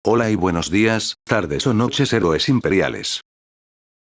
Hola y buenos días, tardes o noches héroes imperiales.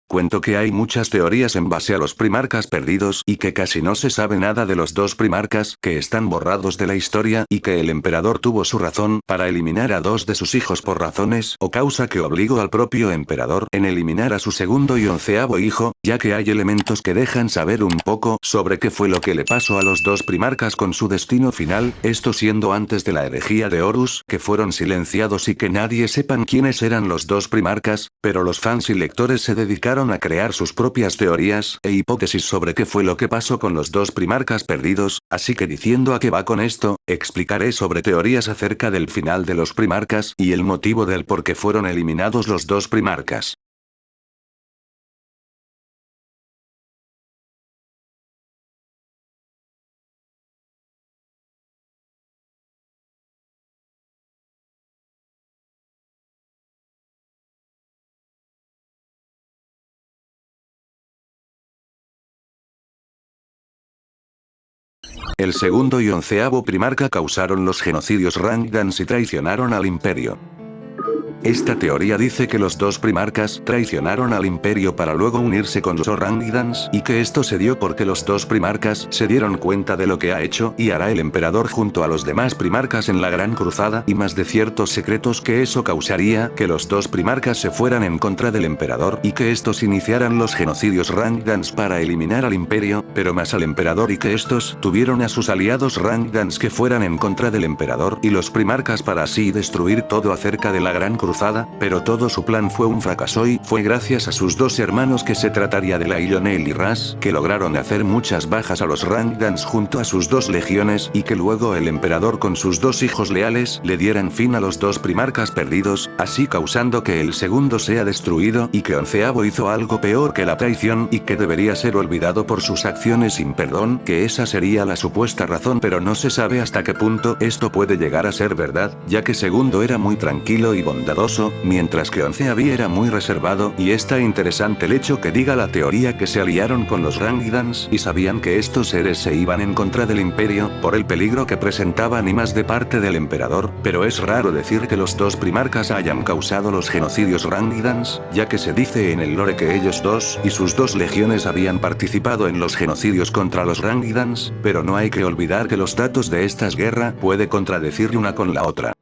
Cuento que hay muchas teorías en base a los primarcas perdidos y que casi no se sabe nada de los dos primarcas que están borrados de la historia y que el emperador tuvo su razón para eliminar a dos de sus hijos por razones o causa que obligó al propio emperador en eliminar a su segundo y 11º hijo, ya que hay elementos que dejan saber un poco sobre qué fue lo que le pasó a los dos primarcas con su destino final, esto siendo antes de la herejía de Horus que fueron silenciados y que nadie sepan quiénes eran los dos primarcas, pero los fans y lectores se dedicaron a crear sus propias teorías e hipótesis sobre qué fue lo que pasó con los dos primarcas perdidos, así que diciendo a qué va con esto, explicaré sobre teorías acerca del final de los primarcas y el motivo del por qué fueron eliminados los dos primarcas. El segundo y 11º primarca causaron los genocidios Rangdans y traicionaron al imperio. Esta teoría dice que los dos primarcas traicionaron al imperio para luego unirse con los Orangdans y que esto se dio porque los dos primarcas se dieron cuenta de lo que ha hecho y hará el emperador junto a los demás primarcas en la Gran Cruzada y más de ciertos secretos que eso causaría que los dos primarcas se fueran en contra del emperador y que estos iniciaran los genocidios Rangdans para eliminar al imperio, pero más al emperador y que estos tuvieron a sus aliados Rangdans que fueran en contra del emperador y los primarcas para así destruir todo acerca de la Gran Cruzada, pero todo su plan fue un fracaso y fue gracias a sus dos hermanos que se trataría de Lionel y Ras que lograron hacer muchas bajas a los Rangdans junto a sus dos legiones y que luego el emperador con sus dos hijos leales le dieran fin a los dos primarcas perdidos, así causando que el segundo sea destruido y que 11º hizo algo peor que la traición y que debería ser olvidado por sus acciones sin perdón, que esa sería la supuesta razón, pero no se sabe hasta qué punto esto puede llegar a ser verdad, ya que segundo era muy tranquilo y bondadoso, mientras que 11º era muy reservado y está interesante el hecho que diga la teoría que se aliaron con los Rangdans y sabían que estos seres se iban en contra del imperio por el peligro que presentaban y más de parte del emperador, pero es raro decir que los dos primarcas hayan causado los genocidios Rangdans, ya que se dice en el lore que ellos dos y sus dos legiones habían participado en los genocidios contra los Rangdans, pero no hay que olvidar que los datos de estas guerras puede contradecir una con la otra.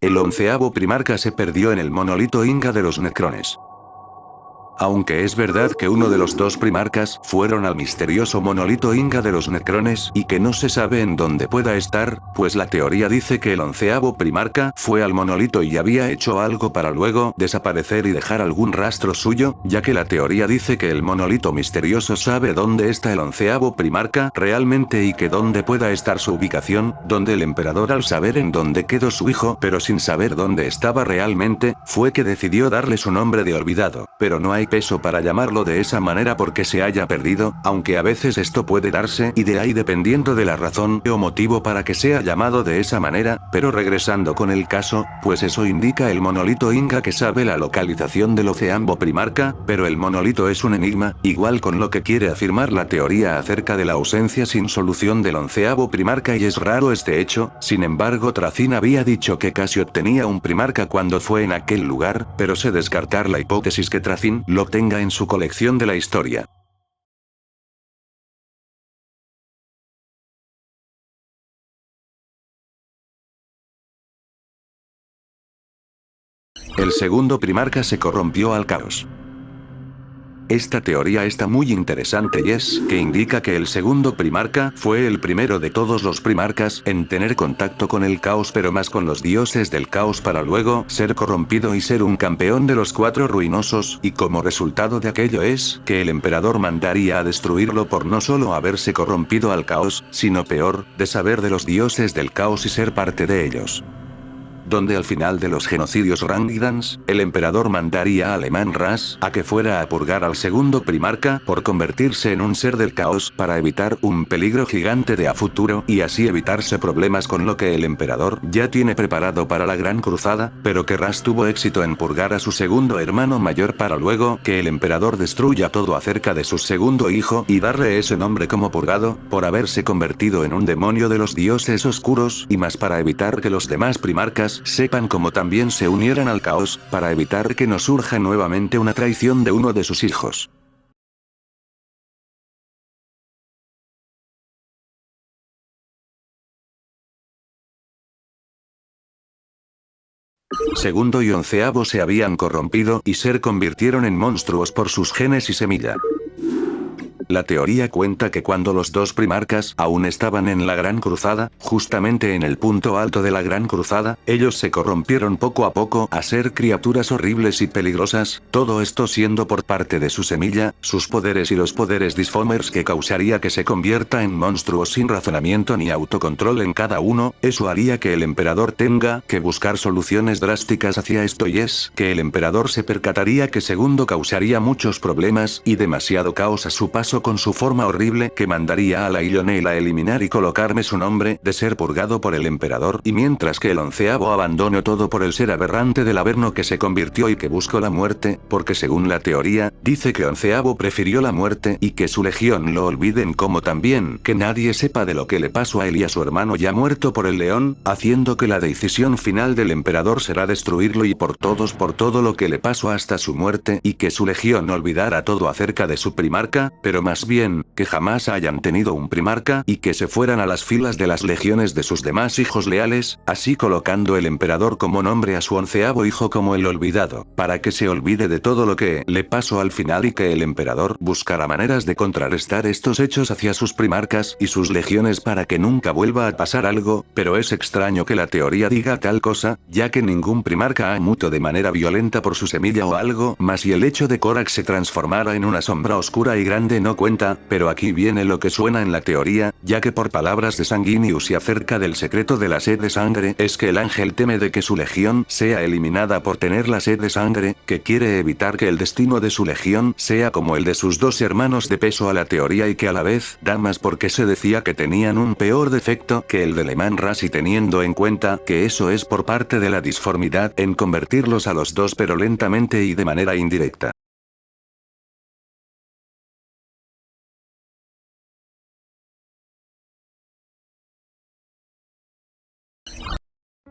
El 11º primarca se perdió en el monolito Inga de los Necrones. Aunque es verdad que uno de los dos primarcas fueron al misterioso monolito Inga de los Necrones y que no se sabe en dónde pueda estar, pues la teoría dice que el 11º primarca fue al monolito y había hecho algo para luego desaparecer y dejar algún rastro suyo, ya que la teoría dice que el monolito misterioso sabe dónde está el 11º primarca realmente y que dónde pueda estar su ubicación, donde el emperador al saber en dónde quedó su hijo pero sin saber dónde estaba realmente, fue que decidió darle su nombre de olvidado, pero no hay peso para llamarlo de esa manera porque se haya perdido, aunque a veces esto puede darse y de ahí dependiendo de la razón o motivo para que sea llamado de esa manera, pero regresando con el caso, pues eso indica el monolito Inga que sabe la localización del 11º primarca, pero el monolito es un enigma, igual con lo que quiere afirmar la teoría acerca de la ausencia sin solución del 11º primarca y es raro este hecho, sin embargo Tracin había dicho que Casio tenía un primarca cuando fue en aquel lugar, pero se descartar la hipótesis que Tracin lo tenga en su colección de la historia. El segundo primarca se corrompió al caos. Esta teoría está muy interesante y es que indica que el segundo primarca fue el primero de todos los primarcas en tener contacto con el caos pero más con los dioses del caos para luego ser corrompido y ser un campeón de los cuatro ruinosos y como resultado de aquello es que el emperador mandaría a destruirlo por no solo haberse corrompido al caos, sino peor, de saber de los dioses del caos y ser parte de ellos. donde al final de los genocidios Rangdans, el emperador mandaría a Alemán Ras a que fuera a purgar al segundo primarca por convertirse en un ser del caos para evitar un peligro gigante de a futuro y así evitarse problemas con lo que el emperador ya tiene preparado para la Gran Cruzada, pero que Ras tuvo éxito en purgar a su segundo hermano mayor para luego que el emperador destruya todo acerca de su segundo hijo y darle ese nombre como purgado, por haberse convertido en un demonio de los dioses oscuros y más para evitar que los demás primarcas sepan cómo también se unieran al caos, para evitar que no surja nuevamente una traición de uno de sus hijos. Segundo y onceavo se habían corrompido y se convirtieron en monstruos por sus genes y semilla. La teoría cuenta que cuando los dos primarcas aún estaban en la Gran Cruzada, justamente en el punto alto de la Gran Cruzada, ellos se corrompieron poco a poco a ser criaturas horribles y peligrosas, todo esto siendo por parte de su semilla, sus poderes y los poderes Disformers que causaría que se convierta en monstruos sin razonamiento ni autocontrol en cada uno, eso haría que el emperador tenga que buscar soluciones drásticas hacia esto y es que el emperador se percataría que segundo causaría muchos problemas y demasiado caos a su paso con su forma horrible que mandaría a la Lionel a eliminar y colocarme su nombre de ser purgado por el emperador y mientras que el onceavo abandonó todo por el ser aberrante del averno que se convirtió y que buscó la muerte, porque según la teoría, dice que onceavo prefirió la muerte y que su legión lo olviden como también que nadie sepa de lo que le pasó a él y a su hermano ya muerto por el león, haciendo que la decisión final del emperador será destruirlo y por todo lo que le pasó hasta su muerte y que su legión olvidara todo acerca de su primarca, pero más bien, que jamás hayan tenido un primarca y que se fueran a las filas de las legiones de sus demás hijos leales, así colocando el emperador como nombre a su onceavo hijo como el olvidado, para que se olvide de todo lo que le pasó al final y que el emperador buscara maneras de contrarrestar estos hechos hacia sus primarcas y sus legiones para que nunca vuelva a pasar algo, pero es extraño que la teoría diga tal cosa, ya que ningún primarca ha muerto de manera violenta por su semilla o algo más y el hecho de Korak se transformara en una sombra oscura y grande no cuenta, pero aquí viene lo que suena en la teoría, ya que por palabras de Sanguinius y acerca del secreto de la sed de sangre es que el ángel teme de que su legión sea eliminada por tener la sed de sangre, que quiere evitar que el destino de su legión sea como el de sus dos hermanos de peso a la teoría y que a la vez da más porque se decía que tenían un peor defecto que el de Leman Ras y teniendo en cuenta que eso es por parte de la disformidad en convertirlos a los dos pero lentamente y de manera indirecta.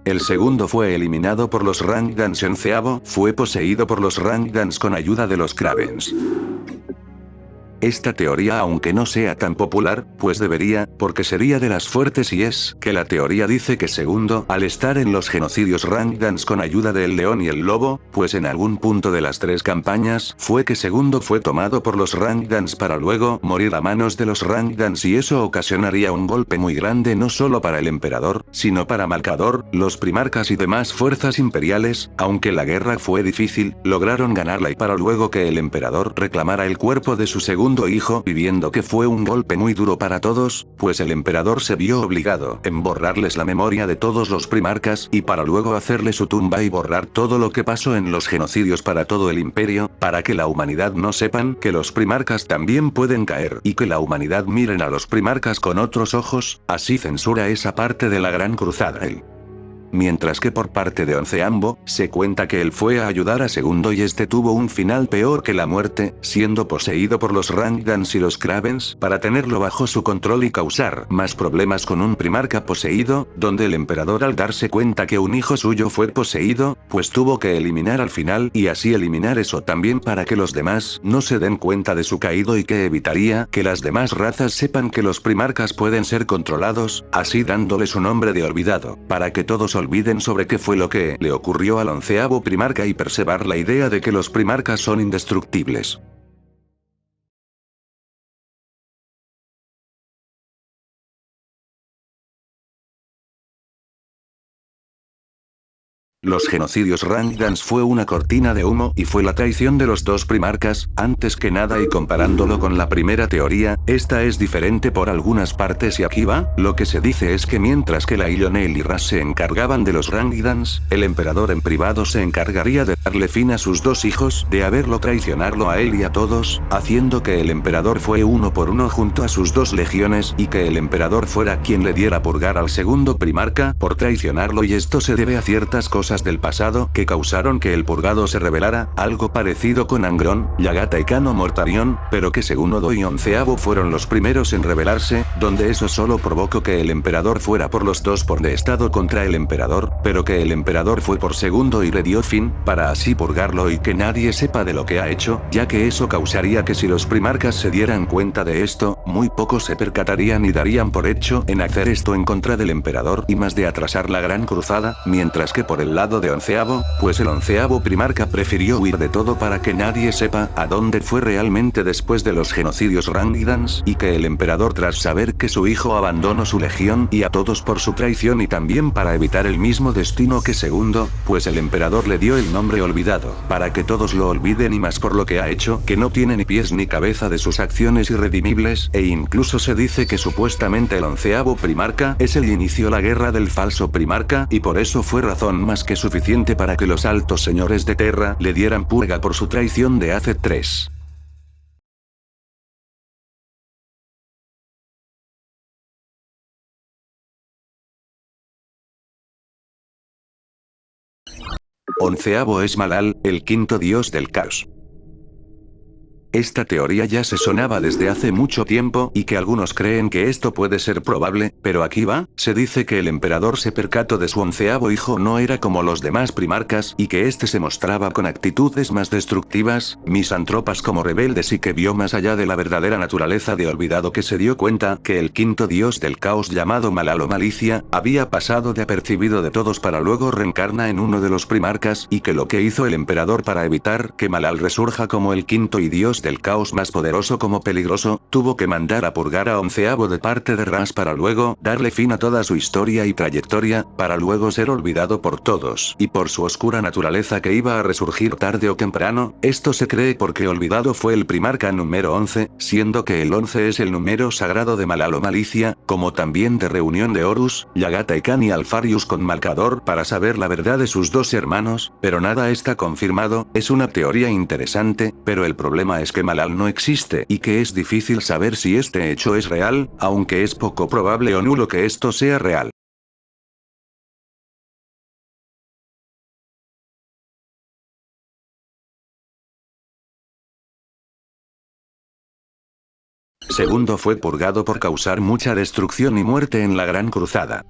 El segundo fue eliminado por los Rangdans y onceavo fue poseído por los Rangdans con ayuda de los Kravens. Esta teoría aunque no sea tan popular, pues debería, porque sería de las fuertes y es que la teoría dice que segundo, al estar en los genocidios Rangdans con ayuda del león y el lobo, pues en algún punto de las tres campañas fue que segundo fue tomado por los Rangdans para luego morir a manos de los Rangdans y eso ocasionaría un golpe muy grande no solo para el emperador, sino para Malcador, los primarcas y demás fuerzas imperiales, aunque la guerra fue difícil, lograron ganarla y para luego que el emperador reclamara el cuerpo de su segundo hijo viviendo que fue un golpe muy duro para todos, pues el emperador se vio obligado en borrarles la memoria de todos los primarcas y para luego hacerle su tumba y borrar todo lo que pasó en los genocidios para todo el imperio, para que la humanidad no sepan que los primarcas también pueden caer y que la humanidad miren a los primarcas con otros ojos, así censura esa parte de la Gran Cruzada. Mientras que por parte de onceambo, se cuenta que él fue a ayudar a segundo y este tuvo un final peor que la muerte, siendo poseído por los Rangdans y los Kravens para tenerlo bajo su control y causar más problemas con un primarca poseído, donde el emperador al darse cuenta que un hijo suyo fue poseído, pues tuvo que eliminar al final y así eliminar eso también para que los demás no se den cuenta de su caído y que evitaría que las demás razas sepan que los primarcas pueden ser controlados, así dándole su nombre de olvidado, para que todos olviden sobre qué fue lo que le ocurrió al onceavo primarca y perseverar la idea de que los primarcas son indestructibles. Los genocidios Rangdans fue una cortina de humo y fue la traición de los dos primarcas, antes que nada, y comparándolo con la primera teoría, esta es diferente por algunas partes y aquí va. Lo que se dice es que mientras que la Lionel y Ras se encargaban de los Rangdans, el emperador en privado se encargaría de darle fin a sus dos hijos, de haberlo traicionarlo a él y a todos, haciendo que el emperador fue uno por uno junto a sus dos legiones y que el emperador fuera quien le diera purgar al segundo primarca por traicionarlo, y esto se debe a ciertas cosas del pasado que causaron que el purgado se revelara, algo parecido con Angrón, Yagata y Kano Mortarion, pero que según Odo y Onceavo fueron los primeros en revelarse, donde eso solo provocó que el emperador fuera por los dos por de estado contra el emperador, pero que el emperador fue por segundo y le dio fin, para así purgarlo y que nadie sepa de lo que ha hecho, ya que eso causaría que si los primarcas se dieran cuenta de esto, muy pocos se percatarían y darían por hecho en hacer esto en contra del emperador y más de atrasar la gran cruzada, mientras que por el lado de Onceavo, pues el onceavo primarca prefirió huir de todo para que nadie sepa a dónde fue realmente después de los genocidios Rangdans, y que el emperador, tras saber que su hijo abandonó su legión y a todos por su traición y también para evitar el mismo destino que segundo, pues el emperador le dio el nombre Olvidado, para que todos lo olviden y más por lo que ha hecho, que no tiene ni pies ni cabeza de sus acciones irredimibles, e incluso se dice que supuestamente el onceavo primarca es el inicio la guerra del falso primarca y por eso fue razón más que suficiente para que los altos señores de Terra le dieran purga por su traición de hace 3. Onceavo es Malal, el quinto dios del caos. Esta teoría ya se sonaba desde hace mucho tiempo y que algunos creen que esto puede ser probable, pero aquí va. Se dice que el emperador se percató de su onceavo hijo no era como los demás primarcas y que este se mostraba con actitudes más destructivas, misántropas como rebeldes y que vio más allá de la verdadera naturaleza de Olvidado, que se dio cuenta que el quinto dios del caos llamado Malal o Malicia había pasado de apercibido de todos para luego reencarna en uno de los primarcas y que lo que hizo el emperador para evitar que Malal resurja como el quinto y dios del caos más poderoso como peligroso, tuvo que mandar a purgar a onceavo de parte de Ras para luego darle fin a toda su historia y trayectoria, para luego ser olvidado por todos y por su oscura naturaleza que iba a resurgir tarde o temprano. Esto se cree porque Olvidado fue el primarca número 11, siendo que el 11 es el número sagrado de Malal o Malicia, como también de reunión de Horus, Yagata y Khan y Alfarius con Malcador para saber la verdad de sus dos hermanos, pero nada está confirmado. Es una teoría interesante, pero el problema es que Malal no existe y que es difícil saber si este hecho es real, aunque es poco probable o nulo que esto sea real. Segundo fue purgado por causar mucha destrucción y muerte en la Gran Cruzada.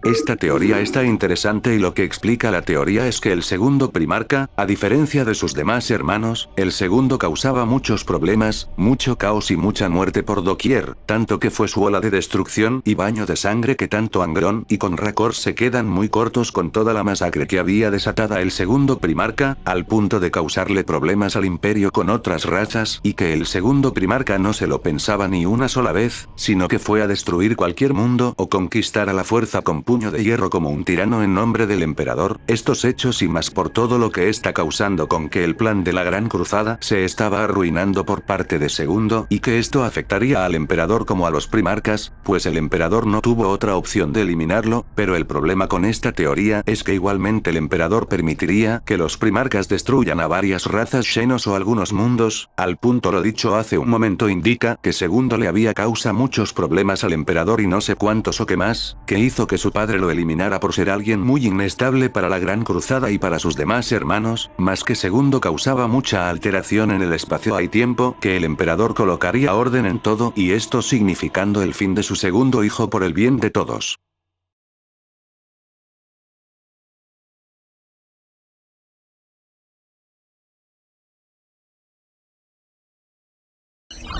Esta teoría está interesante y lo que explica la teoría es que el segundo primarca, a diferencia de sus demás hermanos, el segundo causaba muchos problemas, mucho caos y mucha muerte por doquier, tanto que fue su ola de destrucción y baño de sangre que tanto Angrón y Conracor se quedan muy cortos con toda la masacre que había desatada el segundo primarca, al punto de causarle problemas al imperio con otras razas y que el segundo primarca no se lo pensaba ni una sola vez, sino que fue a destruir cualquier mundo o conquistar a la fuerza con puño de hierro como un tirano en nombre del emperador. Estos hechos y más por todo lo que está causando con que el plan de la Gran Cruzada se estaba arruinando por parte de segundo y que esto afectaría al emperador como a los primarcas, pues el emperador no tuvo otra opción de eliminarlo, pero el problema con esta teoría es que igualmente el emperador permitiría que los primarcas destruyan a varias razas Xenos o algunos mundos, al punto lo dicho hace un momento indica que segundo le había causa muchos problemas al emperador y no sé cuántos o qué más, que hizo que su padre lo eliminara por ser alguien muy inestable para la Gran Cruzada y para sus demás hermanos, más que segundo causaba mucha alteración en el espacio y tiempo, que el emperador colocaría orden en todo y esto significando el fin de su segundo hijo por el bien de todos.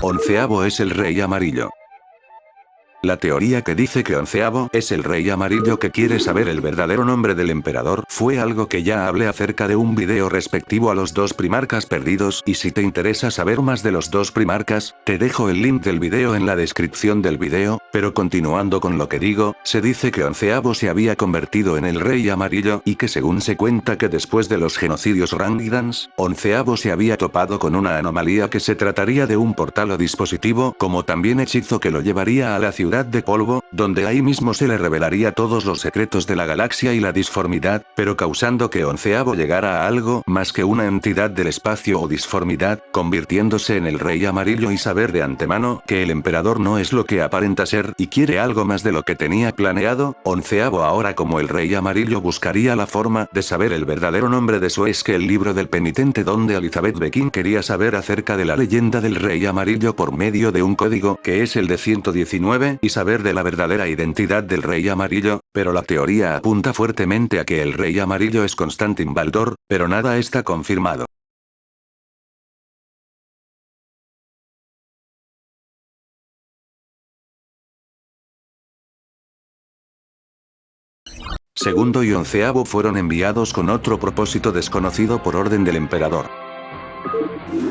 Onceavo es el Rey Amarillo. La teoría que dice que Onceavo es el rey amarillo que quiere saber el verdadero nombre del emperador fue algo que ya hablé acerca de un video respectivo a los dos primarcas perdidos, y si te interesa saber más de los dos primarcas, te dejo el link del video en la descripción del video, pero continuando con lo que digo, se dice que Onceavo se había convertido en el rey amarillo y que según se cuenta que después de los genocidios Rangdans, Onceavo se había topado con una anomalía que se trataría de un portal o dispositivo, como también hechizo que lo llevaría a la ciudad de polvo, donde ahí mismo se le revelaría todos los secretos de la galaxia y la disformidad, pero causando que Onceavo llegara a algo más que una entidad del espacio o disformidad, convirtiéndose en el rey amarillo y saber de antemano que el emperador no es lo que aparenta ser y quiere algo más de lo que tenía planeado. Onceavo ahora como el rey amarillo buscaría la forma de saber el verdadero nombre de su que el libro del penitente, donde Elizabeth Bekin quería saber acerca de la leyenda del rey amarillo por medio de un código que es el de 119 y saber de la verdadera identidad del rey amarillo, pero la teoría apunta fuertemente a que el rey amarillo es Constantin Baldor, pero nada está confirmado. Segundo y onceavo fueron enviados con otro propósito desconocido por orden del emperador.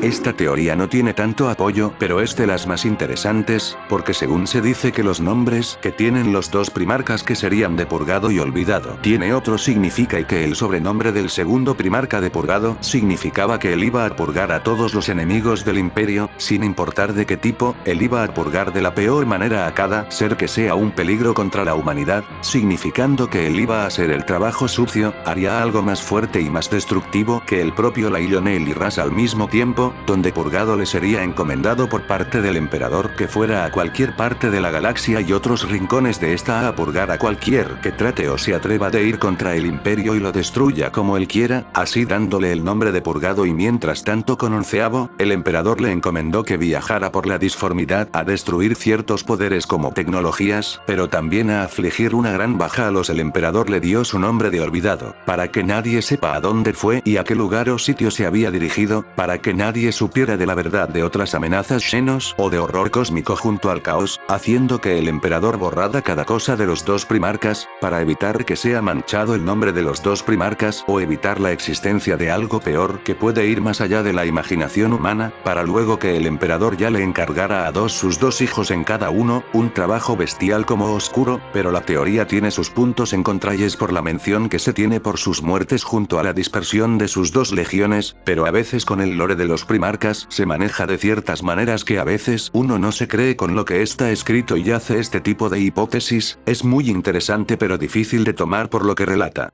Esta teoría no tiene tanto apoyo, pero es de las más interesantes, porque según se dice que los nombres que tienen los dos primarcas que serían de Purgado y Olvidado tiene otro significa y que el sobrenombre del segundo primarca de Purgado significaba que él iba a purgar a todos los enemigos del imperio, sin importar de qué tipo, él iba a purgar de la peor manera a cada ser que sea un peligro contra la humanidad, significando que él iba a hacer el trabajo sucio, haría algo más fuerte y más destructivo que el propio Lionel y Ras al mismo tiempo, donde Purgado le sería encomendado por parte del emperador que fuera a cualquier parte de la galaxia y otros rincones de esta a purgar a cualquier que trate o se atreva de ir contra el imperio y lo destruya como él quiera, así dándole el nombre de Purgado. Y mientras tanto con Onceavo, el emperador le encomendó que viajara por la disformidad a destruir ciertos poderes como tecnologías, pero también a afligir una gran baja a los. El emperador le dio su nombre de Olvidado, para que nadie sepa a dónde fue y a qué lugar o sitio se había dirigido, para que nadie supiera de la verdad de otras amenazas llenos o de horror cósmico junto al caos, haciendo que el emperador borrara cada cosa de los dos primarcas, para evitar que sea manchado el nombre de los dos primarcas o evitar la existencia de algo peor que puede ir más allá de la imaginación humana, para luego que el emperador ya le encargara a sus dos hijos en cada uno, un trabajo bestial como oscuro, pero la teoría tiene sus puntos en contra y es por la mención que se tiene por sus muertes junto a la dispersión de sus dos legiones, pero a veces con el lore de los primarcas se maneja de ciertas maneras que a veces uno no se cree con lo que está escrito y hace este tipo de hipótesis, es muy interesante pero difícil de tomar por lo que relata.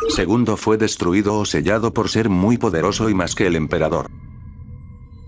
Segundo fue destruido o sellado por ser muy poderoso y más que el emperador.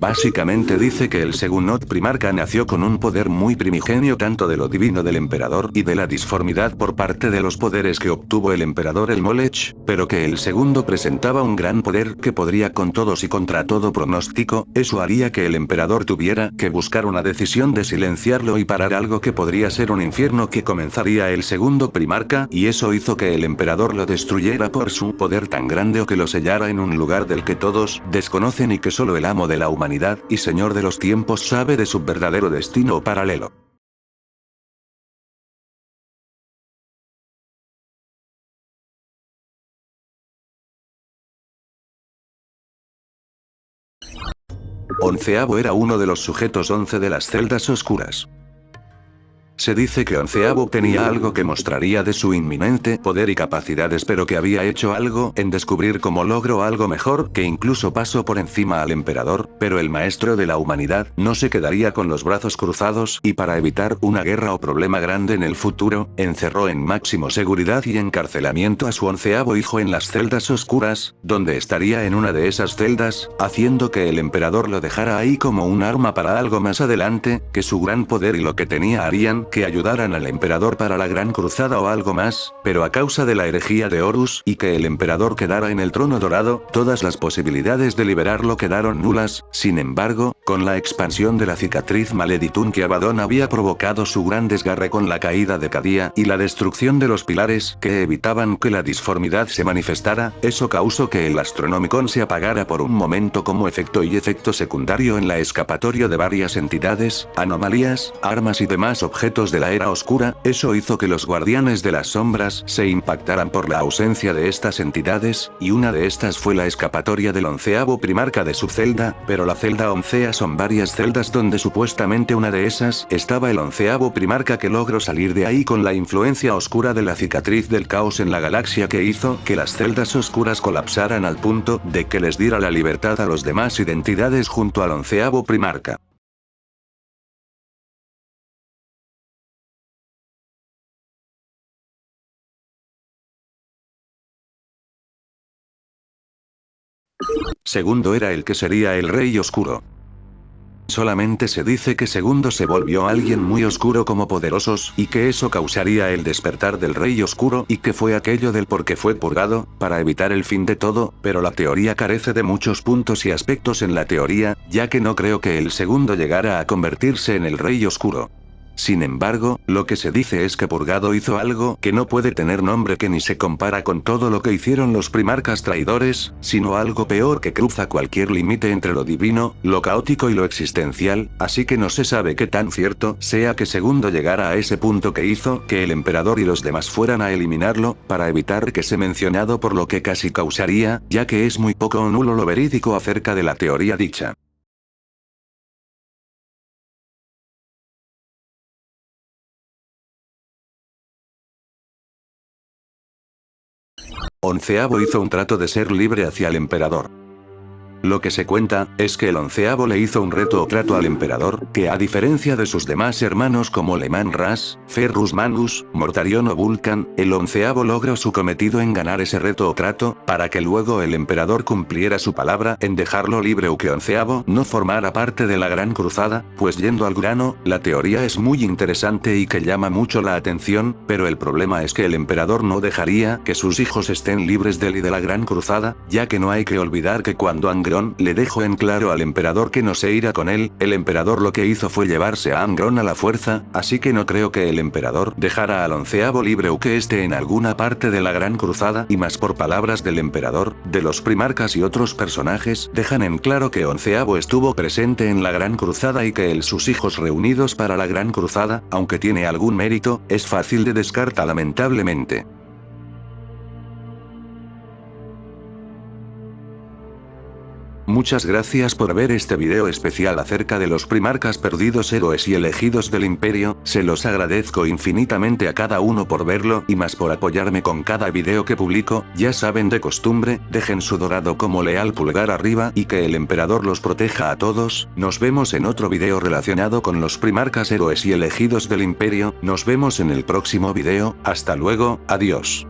Básicamente dice que el Segundo primarca nació con un poder muy primigenio tanto de lo divino del emperador y de la disformidad por parte de los poderes que obtuvo el emperador el Molech, pero que el segundo presentaba un gran poder que podría con todos y contra todo pronóstico, eso haría que el emperador tuviera que buscar una decisión de silenciarlo y parar algo que podría ser un infierno que comenzaría el segundo primarca, y eso hizo que el emperador lo destruyera por su poder tan grande o que lo sellara en un lugar del que todos desconocen y que solo el amo de la humanidad y señor de los tiempos sabe de su verdadero destino o paralelo. Onceavo era uno de los sujetos 11 de las celdas oscuras. Se dice que Onceavo tenía algo que mostraría de su inminente poder y capacidades, pero que había hecho algo en descubrir como logro algo mejor que incluso pasó por encima al emperador, pero el maestro de la humanidad no se quedaría con los brazos cruzados y para evitar una guerra o problema grande en el futuro, encerró en máximo seguridad y encarcelamiento a su onceavo hijo en las celdas oscuras, donde estaría en una de esas celdas, haciendo que el emperador lo dejara ahí como un arma para algo más adelante, que su gran poder y lo que tenía harían que ayudaran al emperador para la Gran Cruzada o algo más, pero a causa de la herejía de Horus y que el emperador quedara en el trono dorado, todas las posibilidades de liberarlo quedaron nulas. Sin embargo, con la expansión de la cicatriz Maleditun que Abaddon había provocado su gran desgarre con la caída de Cadia y la destrucción de los pilares que evitaban que la disformidad se manifestara, eso causó que el Astronomicon se apagara por un momento como efecto y efecto secundario en la escapatoria de varias entidades, anomalías, armas y demás objetos de la era oscura. Eso hizo que los guardianes de las sombras se impactaran por la ausencia de estas entidades, y una de estas fue la escapatoria del 11º primarca de su celda, pero la celda 11 son varias celdas donde supuestamente una de esas estaba el 11º primarca que logró salir de ahí con la influencia oscura de la cicatriz del caos en la galaxia que hizo que las celdas oscuras colapsaran al punto de que les diera la libertad a los demás identidades junto al 11º primarca. Segundo era el que sería el Rey Oscuro. Solamente se dice que Segundo se volvió alguien muy oscuro como poderosos y que eso causaría el despertar del Rey Oscuro y que fue aquello del por qué fue purgado, para evitar el fin de todo, pero la teoría carece de muchos puntos y aspectos en la teoría, ya que no creo que el Segundo llegara a convertirse en el Rey Oscuro. Sin embargo, lo que se dice es que Purgado hizo algo que no puede tener nombre que ni se compara con todo lo que hicieron los primarcas traidores, sino algo peor que cruza cualquier límite entre lo divino, lo caótico y lo existencial, así que no se sabe qué tan cierto sea que Segundo llegara a ese punto que hizo que el emperador y los demás fueran a eliminarlo, para evitar que sea mencionado por lo que casi causaría, ya que es muy poco o nulo lo verídico acerca de la teoría dicha. Onceavo hizo un trato de ser libre hacia el emperador. Lo que se cuenta, es que el 11º le hizo un reto o trato al emperador, que a diferencia de sus demás hermanos como Leman Ras, Ferrus Manus, Mortarion o Vulcan, el 11º logró su cometido en ganar ese reto o trato, para que luego el emperador cumpliera su palabra en dejarlo libre o que 11º no formara parte de la Gran Cruzada, pues yendo al grano, la teoría es muy interesante y que llama mucho la atención, pero el problema es que el emperador no dejaría que sus hijos estén libres de él y de la Gran Cruzada, ya que no hay que olvidar que cuando Angron le dejó en claro al emperador que no se irá con él, el emperador lo que hizo fue llevarse a Angron a la fuerza, así que no creo que el emperador dejara al 11º libre o que esté en alguna parte de la Gran Cruzada, y más por palabras del emperador, de los primarcas y otros personajes, dejan en claro que 11º estuvo presente en la Gran Cruzada y que sus hijos reunidos para la Gran Cruzada, aunque tiene algún mérito, es fácil de descartar lamentablemente. Muchas gracias por ver este video especial acerca de los primarcas perdidos, héroes y elegidos del imperio, se los agradezco infinitamente a cada uno por verlo y más por apoyarme con cada video que publico. Ya saben de costumbre, dejen su dorado como leal pulgar arriba y que el emperador los proteja a todos. Nos vemos en otro video relacionado con los primarcas héroes y elegidos del imperio, nos vemos en el próximo video, hasta luego, adiós.